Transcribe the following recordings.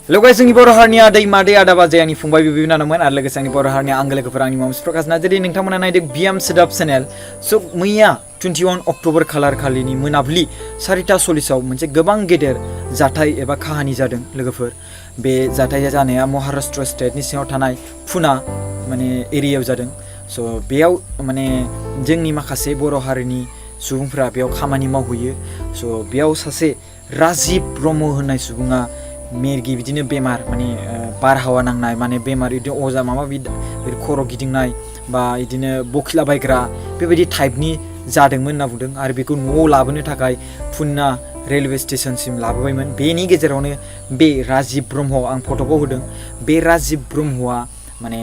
hello guys जोंनि बर' हारिनि आदै मादै आदा बाजै आंनि फंबाय बिबै बिनानावमोन आरो लोगोसे आंनि बर' हारिनि आंगो लोगोफोर आंनि मुं प्रकाश नार्जारी नोंथांमोना नायदों बिएम सोदाब चेनेल स' मैया 21 अक्ट'बर खालार खालिनि मोनाबिलि 4:40 मोनसे गोबां गेदेर जाथाय एबा काहानि जादों लोगोफोर बे जाथाया जानाया महाराष्ट्र स्टेटनि सिङाव थानाय पुना माने एरियायाव जादों स' बेयाव माने जोंनि माखासे बर' हारिनि सुबुंफोरा बेयाव खामानि मावहैयो स' बेयाव सासे राजिब ब्रह्म होननाय सुबुङा मेरगि बिदिनो बेमार माने बारहावा नांनाय माने बेमार बिदिनो अजा माबा खर' गिदिंनाय बा बिदिनो बखिलाबायग्रा बेबायदि टाइपनि जादोंमोन होनना बुंदों आरो बेखौ न'आव लाबोनो थाखाय पुना रेलवे स्टेशनसिम लाबोबायमोन बेनि गेजेरावनो बे राजिब ब्रह्म आं फट'खौ होदों बे राजिब ब्रह्मआ माने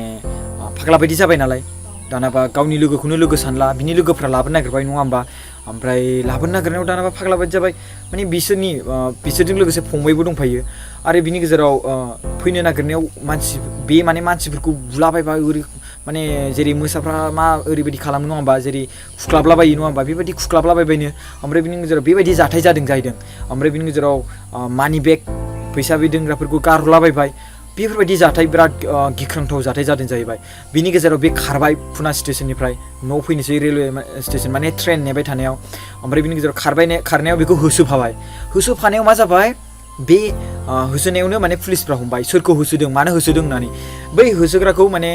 फाग्ला बायदि जाबाय नालाय दानाबा गावनि लोगोखौनो लोगो सानला बिनि लोगोफ्रा लाबोनो नागिरबाय नङा होमबा ओमफ्राय लाबोनो नागिरनायाव दानाबा फाग्ला बायदि जाबाय माने बिसोरजों लोगोसे फंबायबो दंफायो आरो बिनि गेजेराव फैनो नागिरनायाव मानसिफोरखौ बुलाबायबा ओरै माने जेरै मोसाफ्रा मा ओरैबायदि खालामो नङा होमबा जेरै खुख्लाबलाबायो नङा होमबा बेबायदि खुख्लाबलाबायबायनो ओमफ्राय बिनि गेजेराव बेबायदि जाथाय जादों जाहैदों ओमफ्राय बिनि गेजेराव मानि बेग फैसा बे दोनग्राफोरखौ गारहरलाबायबाय बेफोरबायदि जाथाय बिराद गिख्रंथाव जाथाय जादों जाहैबाय बिनि गेजेराव बे खारबाय पुना स्टेशननिफ्राय न' फैनोसै रेलवे स्टेशन माने ट्रेन नेबाय थानायाव ओमफ्राय बिनि गेजेराव खारनायाव बेखौ होसोफानायाव मा जाबाय बे होसोनायावनो माने पुलिसफ्रा हमबाय सोरखौ होसोदों मानो होसोदों होननानै बै होसोग्राखौ माने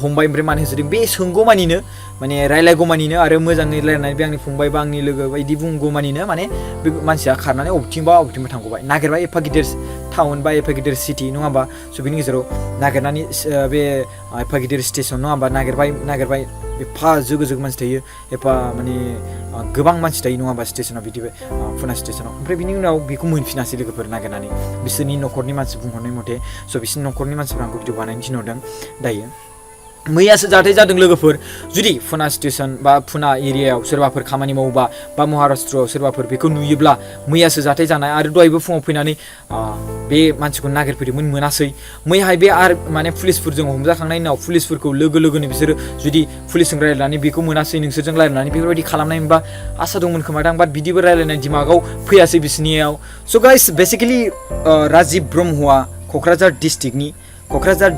हमबाय ओमफ्राय मानो होसोदों बे सोंगौमानिनो माने रायलायगौमानिनो आरो मोजाङै रायलायनानै बे आंनि फंबाय बा आंनि लोगो बायदि बुंगौमानिनो माने बे मानसिया खारनानै अबेथिंबा थांगौबाय नागिरबाय एफा गिदिर टाउन बा एफा गिदिर सिटि नङा होमबा स' बिनि गेजेराव नागिरनानै बे एफा गिदिर स्टेसन नङा होमबा नागिरबाय एफा जोगो मानसि थायो एफा माने गोबां मानसि थायो नङा होमबा स्टेसनाव बिदि पुना स्टेसनाव ओमफ्राय बिनि उनाव बेखौ मोनफिनासै लोगोफोर नागिरनानै बिसोरनि न'खरनि मानसि बुंहरनाय मथे स' बिसोरनि न'खरनि मानसिफ्रा आंखौ भिडिअ बानायनो थिनहरदों दायो मैयासो जाथाय जादों लोगोफोर जुदि पुना स्टेसन बा पुना एरियायाव सोरबाफोर खामानि मावोबा बा महाराष्ट्रआव सोरबाफोर बेखौ नुयोब्ला मैयासो जाथाय जानाय आरो दहायबो फुङाव फैनानै बे मानसिखौ नागिरफैदोंमोन मोनासै मैयाहाय बे आरो माने पुलिसफोरजों हमजाखांनायनि उनाव पुलिसफोरखौ लोगोनो बिसोरो जुदि पुलिसजों रायलायनानै बेखौ मोनासै नोंसोरजों रायलायनानै बेफोरबायदि खालामनाय मोनबा आसा दंमोन खोमादां बाट बिदिबो रायलायनाय दिमागाव फैयासै बिसोरनियाव स' गाइस बेसिकेलि राजिब ब्रह्मआ क'क्राझार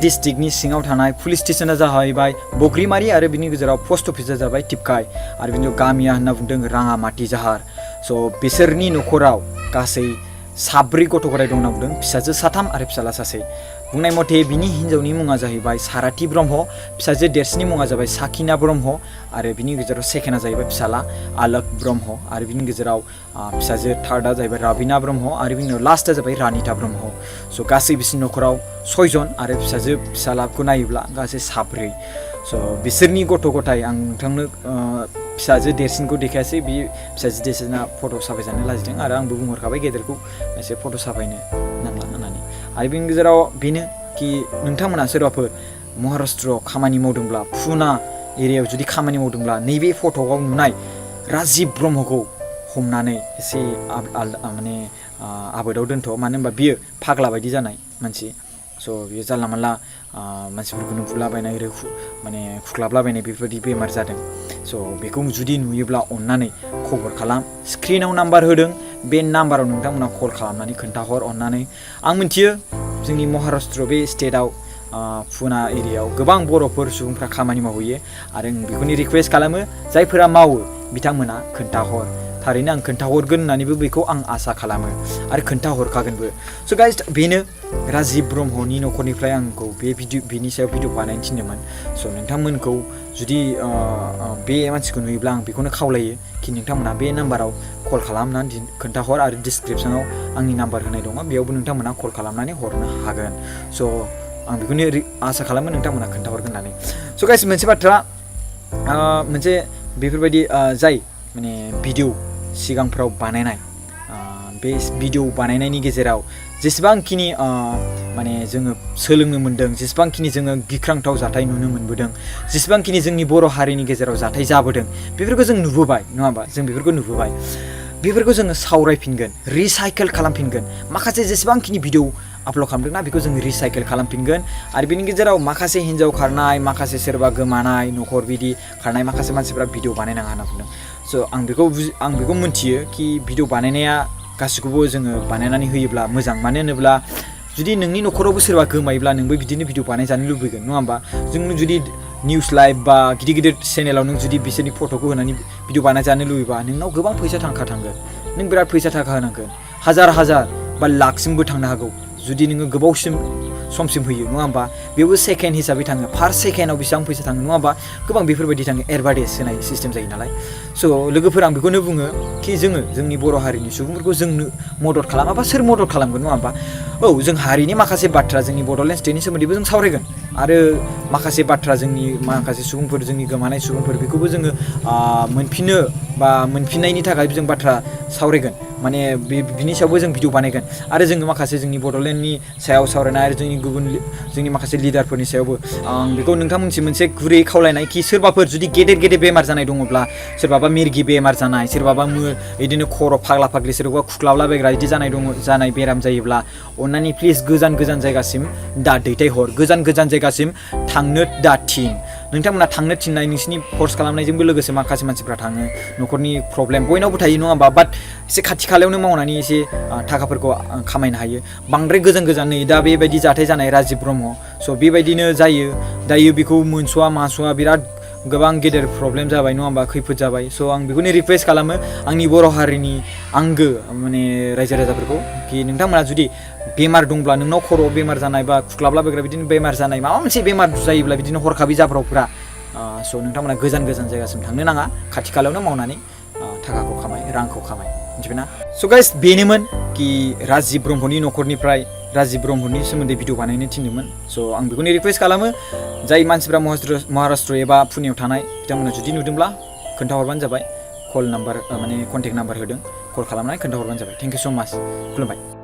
डिस्ट्रिक्टनि सिङाव थानाय पुलिस स्टेशना जाहैबाय बग्रिमारि आरो बिनि गेजेराव पस्ट अफिसा जाबाय टिपकाय आरो बिनि गामिया होनना बुंदों राङामाटि जाहार स' बिसोरनि न'खराव गासै 4 गथ' गथाय दं होनना बुंदों फिसाजो 3 आरो फिसाला 1 बुंनाय मथे बिनि हिन्जावनि मुङा जाहैबाय साराथि ब्रह्म फिसाजो देरसिननि मुङा जाबाय साकिना ब्रह्म आरो बिनि गेजेराव सेकेन्डआ जाहैबाय फिसाला आलोक ब्रह्म आरो बिनि गेजेराव फिसाजो थार्डआ जाहैबाय राबिना ब्रह्म आरो बिनि उनाव लास्टआ जाबाय रानिता ब्रह्म स' गासै बिसोरनि न'खराव 6 जन आरो फिसालाखौ नायोब्ला गासै 4 स' बिसोरनि गथ' गथाय आं नोंथांनो फिसाजो देरसिनखौ देखायासै बे फिसाजो देरसिना फट' साफायजानो लाजिदों आरो आंबो बुंहरखाबाय गेदेरखौ एसे फट' साफायनो नांला होननानै आरो बिनि गेजेराव बेनो कि नोंथांमोना सोरबाफोर महाराष्ट्रआव खामानि मावदोंब्ला पुना एरियायाव जुदि खामानि मावदोंब्ला नैबे फट'आव नुनाय राजिब ब्रह्मखौ हमनानै एसे माने आबादाव दोनथ' मानो होनबा बियो फाग्ला बायदि जानाय मानसि स' बियो जानला मानला मानसिफोरखौनो बुलाबायनाय माने खुख्लाबलाबायनाय बेफोरबायदि बेमार जादों स' बेखौ जुदि नुयोब्ला अननानै खबर खालाम स्क्रिनाव नाम्बार होदों बे नाम्बाराव नोंथांमोना कल खालामनानै खोन्थाहर अननानै आं मिथियो जोंनि महाराष्ट्र बे स्टेटआव पुना एरियायाव गोबां बर'फोर सुबुंफ्रा खामानि मावहैयो आरो आं बेखौनो रिक्वेस्ट खालामो जायफोरा मावो बिथांमोना खोन्थाहर थारैनो आं खोन्थाहरगोन होननानैबो बेखौ आं आसा खालामो आरो खोन्थाहरखागोनबो स' गाइस बेनो राजिब ब्रह्मनि न'खरनिफ्राय आंखौ बेनि सायाव भिडिअ बानायनो थिनदोंमोन स' नोंथांमोनखौ जुदि बे मानसिखौ नुयोब्ला आं बेखौनो खावलायो कि नोंथांमोना बे नाम्बाराव कल खालामनानै खोन्थाहर आरो डिसक्रिपसनाव आंनि नाम्बार होनाय दङ बेयावबो नोंथांमोना कल खालामनानै हरनो हागोन स' आं बेखौनो आसा खालामो नोंथांमोना खोन्थाहरगोन होननानै स' गाइस मोनसे बाथ्रा मोनसे बेफोरबायदि जाय माने भिडिअ सिगांफ्राव बानायनाय बे भिडिअ बानायनायनि गेजेराव जेसेबांखिनि माने जोङो सोलोंनो मोन्दों जेसेबांखिनि जोङो गिख्रांथाव जाथाय नुनो मोनबोदों जेसेबांखिनि जोंनि बर' हारिनि गेजेराव जाथाय जाबोदों बेफोरखौ जों नुबोबाय नङा होमबा जों बेफोरखौ जोङो सावरायफिनगोन रिसाइकेल खालामफिनगोन माखासे जेसेबांखिनि भिडिअ आपल'ड खालामदोंना बेखौ जों रिसाइकेल खालामफिनगोन आरो बेनि गेजेराव माखासे हिन्जाव खारनाय माखासे सोरबा गोमानाय न'खर बिदि खारनाय माखासे मानसिफ्रा भिडिअ बानायनाङा होनना बुंदों स' आं बेखौ मिथियो कि भिडिअ बानायनाया गासिखौबो जोङो बानायनानै होयोब्ला मोजां मानो होनोब्ला जुदि नोंनि न'खरावबो सोरबा गोमायोब्ला नोंबो बिदिनो भिडिअ बानायजानो लुबैगोन नङा होमबा जों जुदि निउस लाइभ बा गिदिर गिदिर चेनेलाव नों जुदि बिसोरनि फट'खौ होनानै भिडिअ बानायजानो लुबैबा नोंनाव गोबां फैसा थांगोन नों बिराद फैसा थाखा होनांगोन हाजार बा लाखसिमबो थांनो हागौ जुदि नोङो गोबावसिम समसिम होयो नङा होमबा बेबो सेकेन्ड हिसाबै थाङो पार सेकेन्डआव बेसेबां फैसा थाङो नङा होमबा गोबां बेफोरबायदि थाङो एडभार्टाइज होनाय सिस्टेम जायो नालाय स' लोगोफोर आं बेखौनो बुङो कि जोंनि बर' हारिनि सुबुंफोरखौ जोंनो मदद खालामाबा सोर मदद खालामगोन नङा होमबा औ जों हारिनि माखासे बाथ्रा जोंनि बड'लेण्ड स्टेटनि सोमोन्दैबो जों सावरायगोन आरो माखासे बाथ्रा जोंनि माखासे सुबुंफोर जोंनि गोमानाय सुबुंफोर बेखौबो जोङो मोनफिननो बा मोनफिननायनि थाखाय जों बाथ्रा सावरायगोन माने बिनि सायावबो जों भिडिअ बानायगोन आरो जोङो माखासे जोंनि बड'लेण्डनि सायाव सावरायनाय आरो जोंनि माखासे लिडारफोरनि सायावबो आं बेखौ नोंथांमोनसिम मोनसे गुरै खावलायनाय कि सोरबाफोर जुदि गेदेर बेमार जानाय दङब्ला सोरबाबा मिरगि बेमार जानाय सोरबाबा बिदिनो खर' फाग्ला फाग्लि सोरबाबा खुख्लाबलाबायग्रा बिदि जानाय बेराम जायोब्ला अन्नानै प्लिज गोजान जायगासिम दा दैथायहर गोजान जायगासिम थांनो दा थिन नोंथांमोना थांनो थिननाय नोंसिनि फर्स खालामनायजोंबो लोगोसे माखासे मानसिफ्रा थाङो न'खरनि प्रब्लेम बयनावबो थायो नङा होमबा बाट एसे खाथि खालायावनो मावनानै एसे थाखाफोरखौ खामायनो हायो बांद्राय गोजान नै दा बेबायदि जाथाय जानाय राजिब ब्रह्म स' बेबायदिनो जायो दायो बेखौ मोनस'वा मास'वा बिराद गोबां गेदेर प्रब्लेम जाबाय नङा होमबा खैफोद जाबाय स' आं बेखौनो रिक्वेस्ट खालामो आंनि बर' हारिनि आंगो माने रायजो राजाफोरखौ कि नोंथांमोना जुदि बेमार दंब्ला नोंनाव खर' बेमार जानाय बा खुख्लाबलाबायग्रा बिदिनो बेमार जानाय माबा मोनसे बेमार जायोब्ला बिदिनो हरखाबै जाब्रबग्रा स' नोंथांमोना गोजान जायगासिम थांनो नाङा खाथि खालायावनो मावनानै थाखाखौ खामाय रांखौ खामाय मिथिबायना स' गाइस बेनोमोन कि राजिब ब्रह्मनि न'खरनिफ्राय राजिब ब्रह्मनि सोमोन्दै भिडिअ बानायनो थिनदोंमोन स' आं बेखौनो रिक्वेस्ट खालामो जाय मानसिफ्रा महाराष्ट्र एबा पुनेयाव थानाय बिथांमोना जुदि नुदोंब्ला खोन्थाहरबानो जाबाय कल नाम्बार माने कन्टेक्ट नाम्बार होदों कल खालामनानै खोन्थाहरबानो जाबाय थेंक इउ स' माच खुलुमबाय